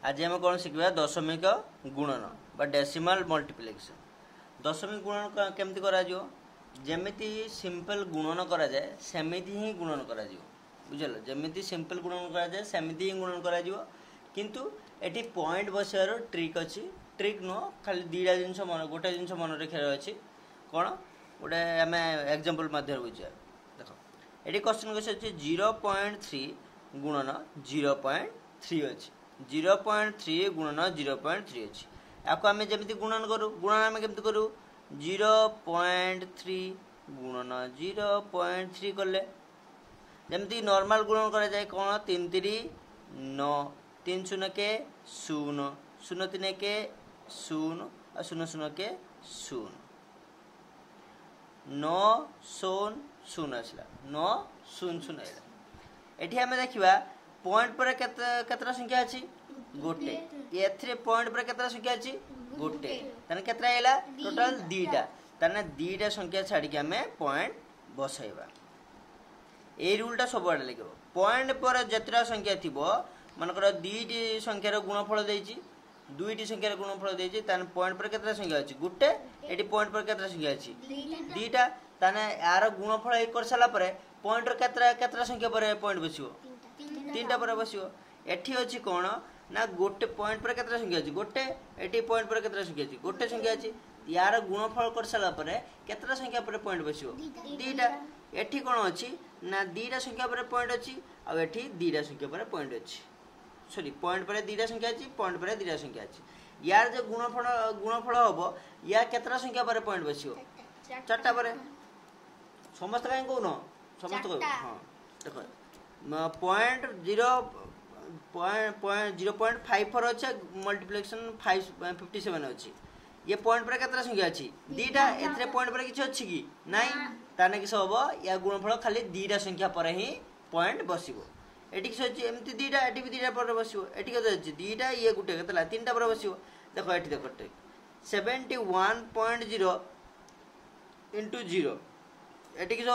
आज आम कौन शिखा दशमिक गुणन बा डेसिमाल मल्टीप्लिकेशन। दशमिक गुणन केमती करा जमिति सिंपल गुणन करा जाए सेमिति ही गुणन करा बुझल जमिति सिंपल गुणन करा जाए सेमिति ही गुणन करा किंतु एटी पॉइंट बसार ट्रिक अच्छी ट्रिक नुह खाली दीटा जिन मन गोटे जिन मन रखार अच्छी कौन गोटे आम एग्जांपल मध्यम बुझा देख ये क्वेश्चन अच्छे 0.3 गुणन 0.3 अच्छी 0.3 गुणन 0.3 अच्छी आपको आम जमी गुणन करूँ गुणन आम केमती करूँ 0.3 गुणन 0.3 कले जमी नॉर्मल गुणन करा जाए कौन 3 3 9 3 0 के 0 0 3 के 0 और 0 0 के 0 9 0 0 आसला 9 0 0 एठी आम देखा पॉइंट पर केतरा संख्या अच्छी गोटे ये पॉइंट पर केतरा संख्या अच्छी गोटे ताने केतरा आइला टोटल दीटा ताने दीटा संख्या छाड़ी आम पॉइंट बसाइबा ए रूलटा सब आड़े लगे पॉइंट पर जतरा संख्या थी मनकर दुईटी संख्यार गुणफल देती दुईटी संख्यार गुणफल देती पॉइंट पर केतरा संख्या अच्छी गोटे ये पॉइंट पर केतरा संख्या अच्छी दीटा ताने यार गुणफल कर सारा पॉइंट केतरा संख्या पर पॉइंट बस तीन टा पर बस एठी अच्छी कौन ना गोटे पॉइंट पर केतरा संख्या अच्छी गोटे एटी पॉइंट पर केतरा संख्या अच्छी गोटे संख्या अच्छी यार गुणफल कर सारा केतरा संख्या पर पॉइंट बस दीटा एठी कौन अच्छी ना दीटा संख्या पर पॉइंट अच्छी आ एठी दीटा संख्या पर पॉइंट अच्छी सॉरी पॉइंट पर दीटा संख्या अच्छी पॉइंट पर दीटा संख्या अच्छी यार जो गुणफल हम या केतरा संख्या पर पॉइंट बस चार्टा पर समस्त कहीं कौन समस्त हाँ देख पॉइंट 0.54 अच्छे मल्टीप्लिकेशन 57 अच्छी ये पॉइंट पर केतरा संख्या अच्छी दीटा ए पॉइंट पर किसी अच्छी कि नाई ताने किस हम या गुणफल खाली दीटा संख्या पर ही पॉइंट बसो ये किसी अच्छी एमती दीटा ये भी दीटा पर बस ये अच्छी दीटा ये गोटे के तीन टा पर बस देख ये देख 71.0 इंटू 0 ये किस ये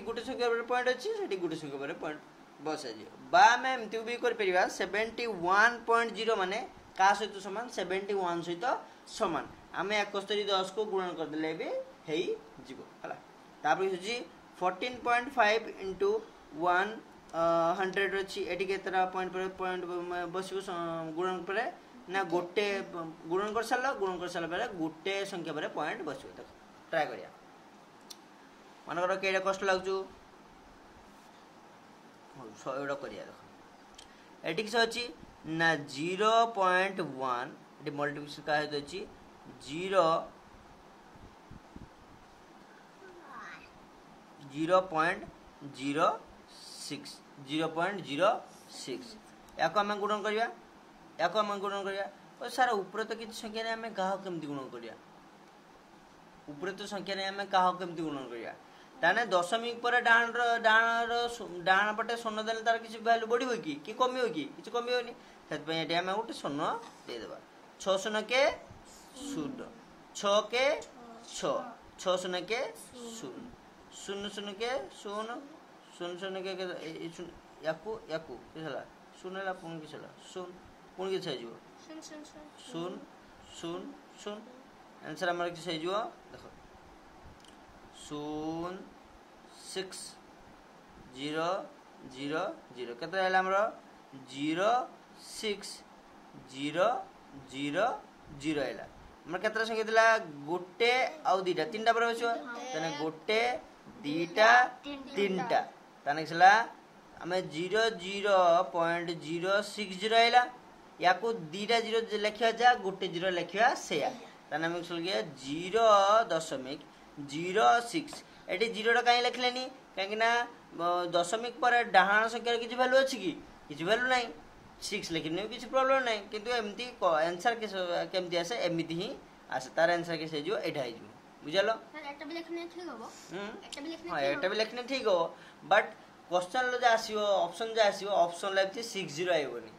गोटे संख्या पर पॉइंट अच्छी से गोटे संख्या पर पॉइंट बस आम एमती भी कर 71.0 माने क्या सहित सामान 71 सहित सामान आम 71 को गुणन करदे भी है तापर 14.5 इंटू 100 अच्छी ये केतरा पॉइंट पर पॉइंट बस गुणन पर ना गोटे गुणन कर सारा गोटे संख्या पर पॉइंट बस ट्राए करिया मनकर कईटा कष्ट लगुच एटा करिया देख ये किस अच्छी ना 0.1 ये मल्टीप्लिकेशन का अच्छी 0.06 या आम गुणन करिया या आम गुणन करिया सारा ऊपर तो किसी संख्या नहीं आम क्या केमती गुणन करिया ऊपर तो संख्या नहीं आम क्या केमती गुणन करिया ताने दशमिक पर डाण पटे शून्य देले तार किसी वैल्यू बढ़िबो कि कमी कि किसी कमी से आम गोटे शून्य देदेबा 6 शून्य के 0 6 के 6 6 शून्य के 0 0 शून्य के 0 0 शून्य के याकू याकू किसला शून्य ला पुन किसला शून्य पुन किस हो शून्य शून्य शून्य आंसर हमर किस हो देखो 0 6 0 0 0 केते हैला हमर 0 6 0 0 0 हैला हमर केतरा संख्या दिला गोटे आ दीटा तीनटा पर बसियो तने गोटे दीटा तीनटा तने किसला हमें 0.060 हैला याको दीटा 0 लिखिया जा गोटे 0 लिखिया सेया तने हम किसल गया 0.06 एटी 0 कहीं लिखलेनी कहीं ना दशमिक पर डाहाण संख्यार किसी वैल्यू अच्छी कि किसी वैल्यू नहीं 6 लिखने किसी प्रॉब्लम नहीं किंतु एमती आंसर केमती आसे एमती ही आसे तार आंसर के जो एटा हो बुझल एटा भी लिखने ठीक हो हां एटा भी लिखने ठीक हो बट क्वेश्चन जो आसीबो ऑप्शन जो आसीबो ऑप्शन लाइफ 60 आइबोनी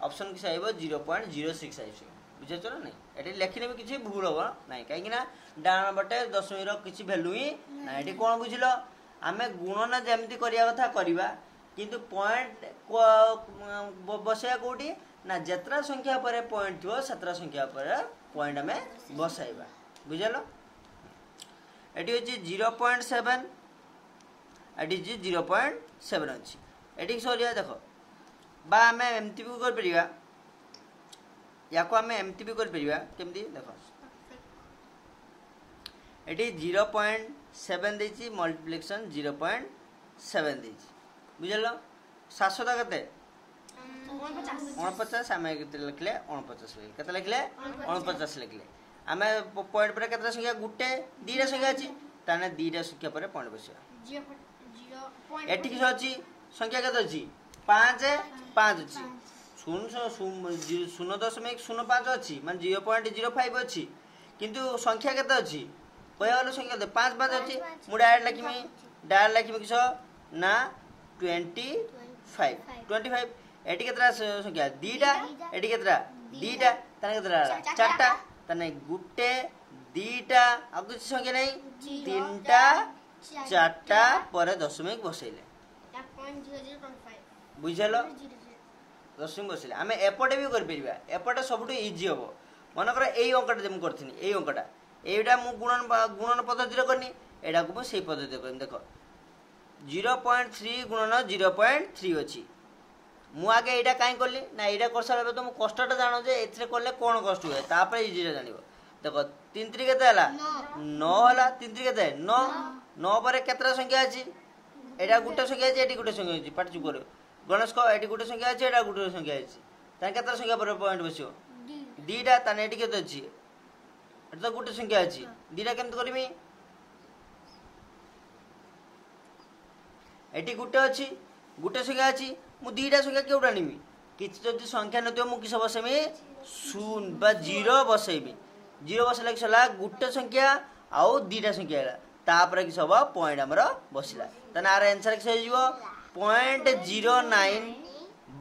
ऑप्शन किस आइबो 0.06 आइबो बुझे ना नहीं एटी लिखने भी किसी भूल हम ना कहीं डाण बटे दशमी किसी भैल्यू ही ना ये कौन बुझल आम गुणन जमी करवा कथा करवा किंतु पॉइंट बसया कौटी ना जतरा संख्या पर पॉइंट थो सतरा संख्या पर पॉइंट हमें बसाइबा बुझलो एटी होची 0.7 एटी 0.7 अछि एटी सरिया देखो बा हमें एमती भी कर परिबा याको हमें एमती भी कर परिबा केमती देखो एटी 0.7 देछि मल्टीप्लिकेशन 0.7 देछि बुझलो 700 कते 49 आमे केते लिखले 49 केते लिखले 49 लिखले आमे पॉइंट पर केते संख्या गुटे दीटा संख्या अछि ताने दीटा संख्या पर पॉइंट बसिया एठी कि अछि संख्या केते अछि 5 5 अछि 0.05 अछि माने 0.05 अछि किंतु संख्या केते अछि कोया वाला संख्या 5 5 अछि मु डायरेक्ट लिखिमी किसो ना 25 एटी केतरा संख्या दीटा एटी केतरा दीटा तने केतरा चारटा तने गुटे दीटा आ कुछ संख्या नहीं तीनटा चारटा पर दशमिक बसैले बुझलो दशमिक बसैले आमे एपटे भी कर परिबा एपटे सबटु इजी होबो मन कर एई अंकटा जे मु करथिनी एई अंकटा एटा मु गुणन पद्धति रे करनी एटा को सेई पद्धति रे करनी देखो 0.3 गुणन 0.3 अछि मु आगे एटा काई करली ना एटा करसा तो मु कष्टटा जानो जे एथरे करले कोन कष्ट हुए तापर इजी रे जानिबो देखो 3 3 केते हला 9 हला 3 3 केते 9 9 पर केतरा संख्या अछि एटा गुटे संख्या अछि एटी गुटे संख्या अछि पाट चु करो गणेश को एटी गुटे संख्या अछि एटा गुटे संख्या अछि ताने केतरा संख्या पर पॉइंट बसियो दीटा ताने एटी केते अछि एटा तो गुटे संख्या अछि दीटा केमत करबी एटी गुटे अछि गुटे संख्या अछि मु दीटा संख्या केउटा निमी किछ जदी संख्या नथियो मु किस बसेमी 0 बा 0 बसेबी 0 बसला किसला गुटे संख्या आउ दीटा संख्या हला तापर कि सब पॉइंट हमर बसिला तने आर आंसर कि सजिवो 0.09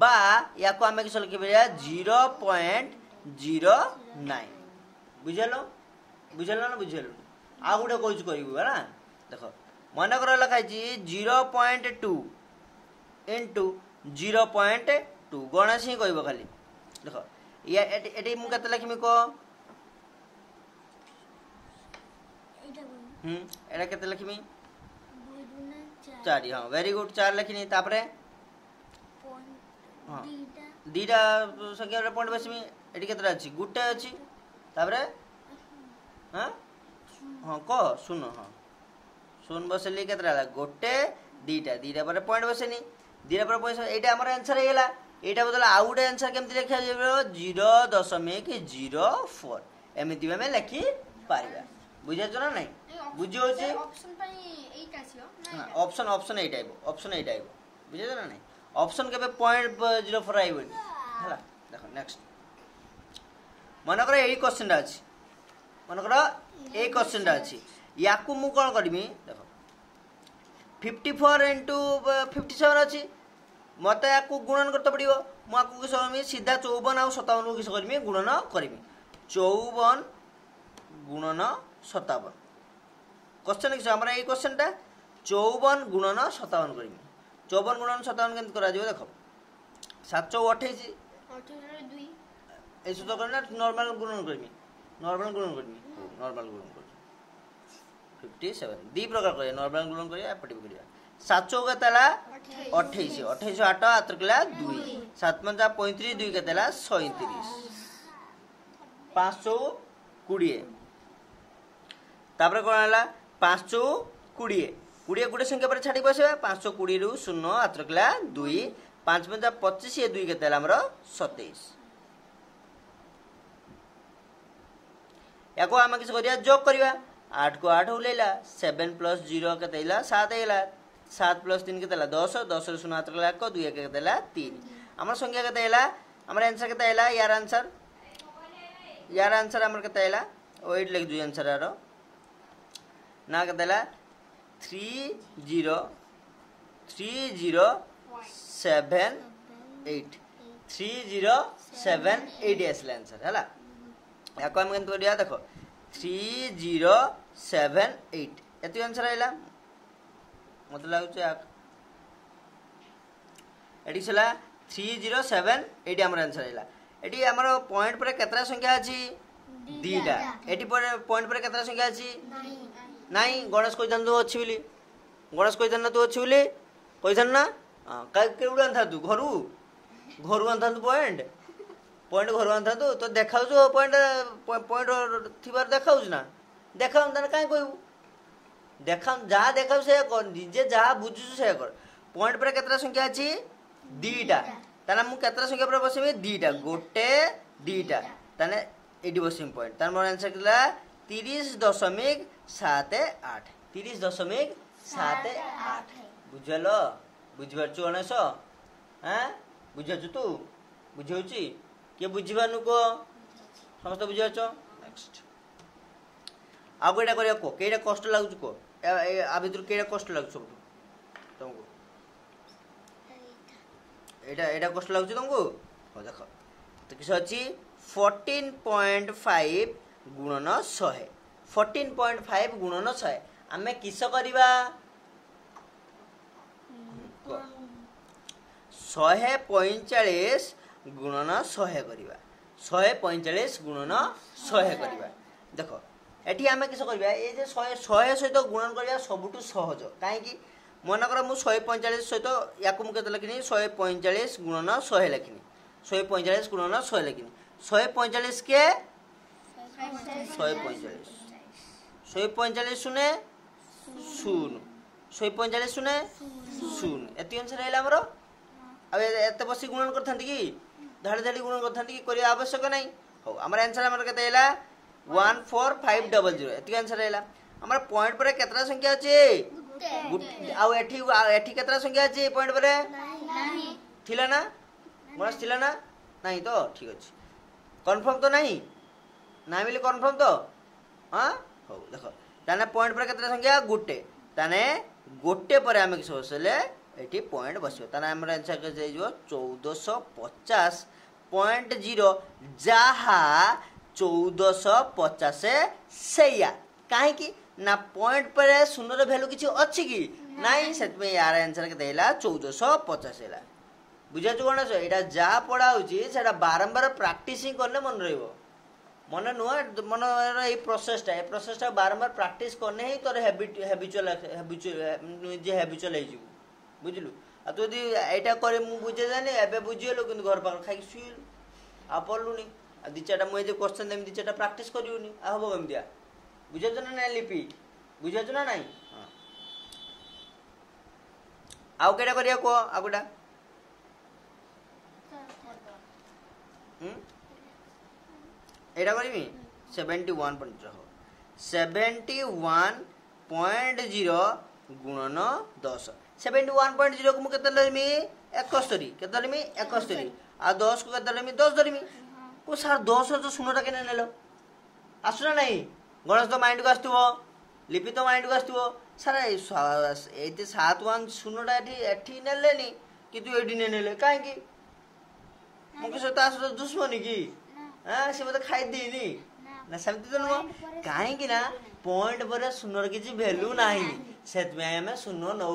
बा याको हमें कि लिखि बरिया 0.09 बुझलो बुझलो ना बुझलो आ गुटे कोइच करिवो ना देखो मन कर लखाई 0.2 into 0.2 गणेश ही कहबो खाली देखो या एटी मु कते लिखिमी को एटा कते लिखिमी 4 हां वेरी गुड 4 लिखिनी तापरे हां दीटा संख्या रे पॉइंट बसमी एटी केतरा अछि गुटे अछि तापरे हां हां को सुनो हां सुन बसली केतरा गोटे दीटा दीटा पर पॉइंट बसेनी दीटा पर पॉइंट एटा हमर आंसर हेला एटा बदला आउट आंसर केमति लिखा जेबो 0.04 एमिति में लिखि पारिबा बुझै छ ना नहीं बुझियो छै ऑप्शन पई एटा छियो ना ऑप्शन एटा आइबो बुझै छ ना नहीं ऑप्शन केबे 0.04 आइबो हला देखो नेक्स्ट मन कर एई क्वेश्चन अछि मन कर ए क्वेश्चन अछि याकू मु कोन करबी देखो 54 into 57 अछि मते याकू गुणन करते पड़िबो मु आकू किस करमी सीधा 54 और 57 को किस करमी गुणन करमी 54 गुणन 57 क्वेश्चन किस हमरा ए क्वेश्चनटा 54 गुणन 57 करमी 54 गुणन 57 केन करा जिवो देखो 7 28 रे 2 एसो तो करना नॉर्मल गुणन करमी नॉर्मल गुणन करमी 57 दी प्रकार करे नॉर्मल गुणन करिया पटी करिया 7 केतला 28 28 8 आत्र केला 2 7 5 35 2 केतला 37 520 तापर कोन हला 520 20 गुटे संख्या पर छाडी बसेबा 520 रु 0 आत्र केला 2 5 5 25 ये 2 केतला हमर 27 याको हम किस करिया जोग करिया 8 को 8 उलेला 7 plus 0 केतेला 7 हेला 7 plus 3 केतेला 10 10 रे 0 आत्र केला 1 2 केतेला 3 हमर संख्या केतेला हमर आंसर केतेला यार आंसर हमर केतेला 8 लिख दु आंसर आरो ना केतेला 3078 एसला आंसर हला याको हम केन तोरिया देखो 3078 एति आंसर आइला मत लागु छ एडी छला 307 एटी हमर आंसर हैला एटी हमर पॉइंट पर केतरा संख्या अछि दीटा एटी पर पॉइंट पर केतरा संख्या अछि नाही गणेश कोइ दंदो अछि बोली गणेश कोइ दंदो तो अछि बोली कोइ दन ना काय केउडा था तू घरु अंथा तू पॉइंट घरु अंथा तो देखाउ जो पॉइंट थिबार देखाउ ना देखाउ तने काय कहू देखाउ जा देखाउ से निजे जा बुझु से कर पॉइंट पर केतरा संख्या अछि दीटा ताना मु केतरा संख्या पर बसेबे दीटा गोटे दीटा ताने एडी बसिम पॉइंट तार मोर आंसर किला 30.78 30.78 बुझलो बुझिबारछु गणेश हां बुझाछु तू बुझौची के बुझिबानु को समस्त बुझाछो नेक्स्ट आगो एटा करिया को केडा कष्ट लागु को आ भितर केडा कष्ट लागु सब तुमको एटा कष्ट लागु तुमको हो देखो तो किस अछि 14.5 गुणन 100 14.5 गुणन 100 आमे किस करिबा 145 गुणन 100 करिबा 145 गुणन 100 करिबा देखो एठी आमे किस करिबा ए जे 100 सहित गुणन करिबा सबुटु सहज काहे कि मन कर मु 145 सहित याकु मु केते लखिनी 145 गुणन 100 लखिनी 145 गुणन 100 लखिनी 145 के 145 सुने शून्य 145 सुने शून्य एति आंसर हैला हमरो अब एते बसी गुणन करथांती कि धाड़ी धाड़ी गुणन करथांती कि करिया आवश्यक नै हो हमर आंसर हमर केते हैला 14500 एति आंसर हैला हमर पॉइंट पर केतरा संख्या अछि गुटे आ एठी केतरा संख्या अछि पॉइंट पर नाही थिला ना मनस थिला ना नहीं तो ठीक अछि कंफर्म तो नहीं ना मिले कंफर्म तो हां हो देखो ताने पॉइंट पर केतरा संख्या गुटे ताने गोटे पर हम किस बसले एठी पॉइंट बसियो ताने हमर आंसर के जाइजो 1450.0 जहा 1450 सेया काहे कि ना पॉइंट पर शून्य वैल्यू किछि अछि कि नाही सेत में यार आंसर के देला 1450 हैला बुझा जो गणेश एटा जा पढ़ा होची सेटा बारंबार प्रैक्टिसिंग करले मन रहइबो मन नुआ मन ए प्रोसेसटा बारंबार प्रैक्टिस करने ही तोर हैबिचुअल जे हैबिचुअल हे जिवु बुझलु आ तो यदि एटा करे मु बुझे जाने एबे बुझियलो किंतु घर पार खाइ सुइल आ पढलुनी आ दि चारटा मु जे क्वेश्चन देम दि चारटा प्रैक्टिस करिउनी आ हबो गमदिया बुझे जना ना लिपि बुझे जना नाही हां आउ केडा करिया को आगुडा एटा करबी 71.0 गुणन 10 71.0 को मु केते लइमी 71 केते लइमी 71 आ 10 को केते लइमी 10 धरमी को सर 10 तो सुनोटा केने नेलो आसुना नाही गणेश तो माइंड को आस्तुबो लिपि तो माइंड को आस्तुबो सर एते 71 सुनोटा एठी नेलेनी कितु एडी नेले काहे कि मुके सता आसु दुश्मनी की हां से मते खाइ देनी ना समिति तो नुवा काहे कि ना पॉइंट पर सुनर किछि वैल्यू नाही सेत में हमें सुनो नो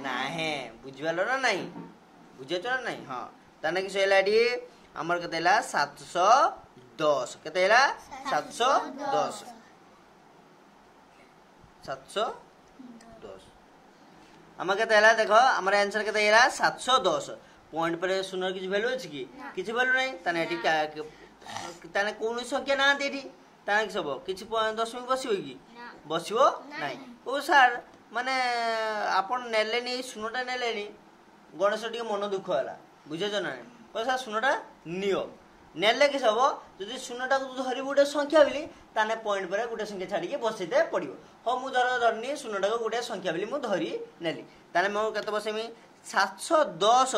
नाही बुझिबालो ना नाही बुझे तो नाही हां तने कि सेलाडी हमर कतेला 710 कतेला 710 हम कतेला देखो हमर आंसर कतेला 710 पॉइंट पर सुनर किछि वैल्यू अछि कि किछि वैल्यू नाही तने एठी ताने कोन संख्या ना देठी ताने कि सब किछि दशमिक बसियो कि बसियो नाही ओ सर माने आपण नेलेनी सुनोटा नेलेनी गणेश टी मन दुख होला बुझे ज ना ओ सर सुनोटा नियो नेले कि सब जदि सुनोटा को धरि गुटे संख्या बिली ताने पॉइंट पर गुटे संख्या छाडी के बसिते पडियो हो मु धरनी सुनोटा को गुटे संख्या बिली मु धरि नेली ताने मो कते बसेमी 710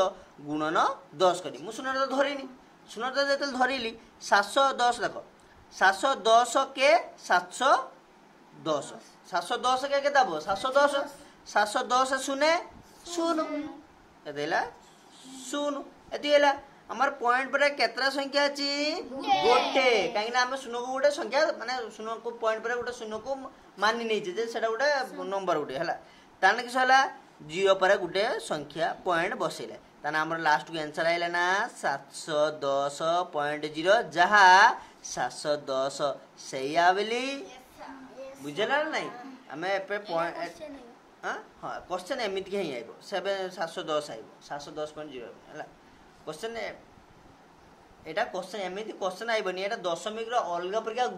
गुणन 10 करी मु सुनोटा धरिनी सुनोटा जते धरिली 710 देखो 710 के 710 के केताबो 710 सुने सुनु एदेला सुनु एतिला हमर पॉइंट पर केतरा संख्या अछि गोटे काहे ना हम सुनो को गोटे संख्या माने सुनो को पॉइंट पर गोटे सुनो को मानि नै जे सेटा गोटे नंबर गोटे हला ताने कि हला 0 पर गोटे संख्या पॉइंट बसेला ताने हमर लास्ट को आंसर आइला ना 710.0 जहाँ 710 सही आवेली बुझला नहीं हमें पे पॉइंट हां हां क्वेश्चन एमिति के ही आइबो 710 आइबो 710.0 हला क्वेश्चन एटा क्वेश्चन एमिति क्वेश्चन आइबनी एटा दशमिक रो अलग प्रकार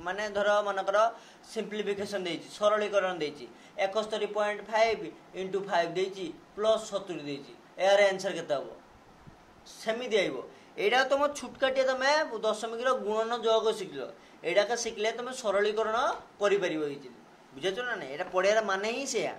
माने धर मन कर सिंपलीफिकेशन देछि सरलीकरण देछि 71.5 * 5 देछि प्लस 70 देछि यार आंसर केता हो सेमिति आइबो एटा तुम छुटकाटिया तमे दशमिक रो गुणन जोग शिखलो एटा का शिखले तमे सरलीकरण करि परिबो इजिली बुझाचो ना एटा पढियार माने ही सेया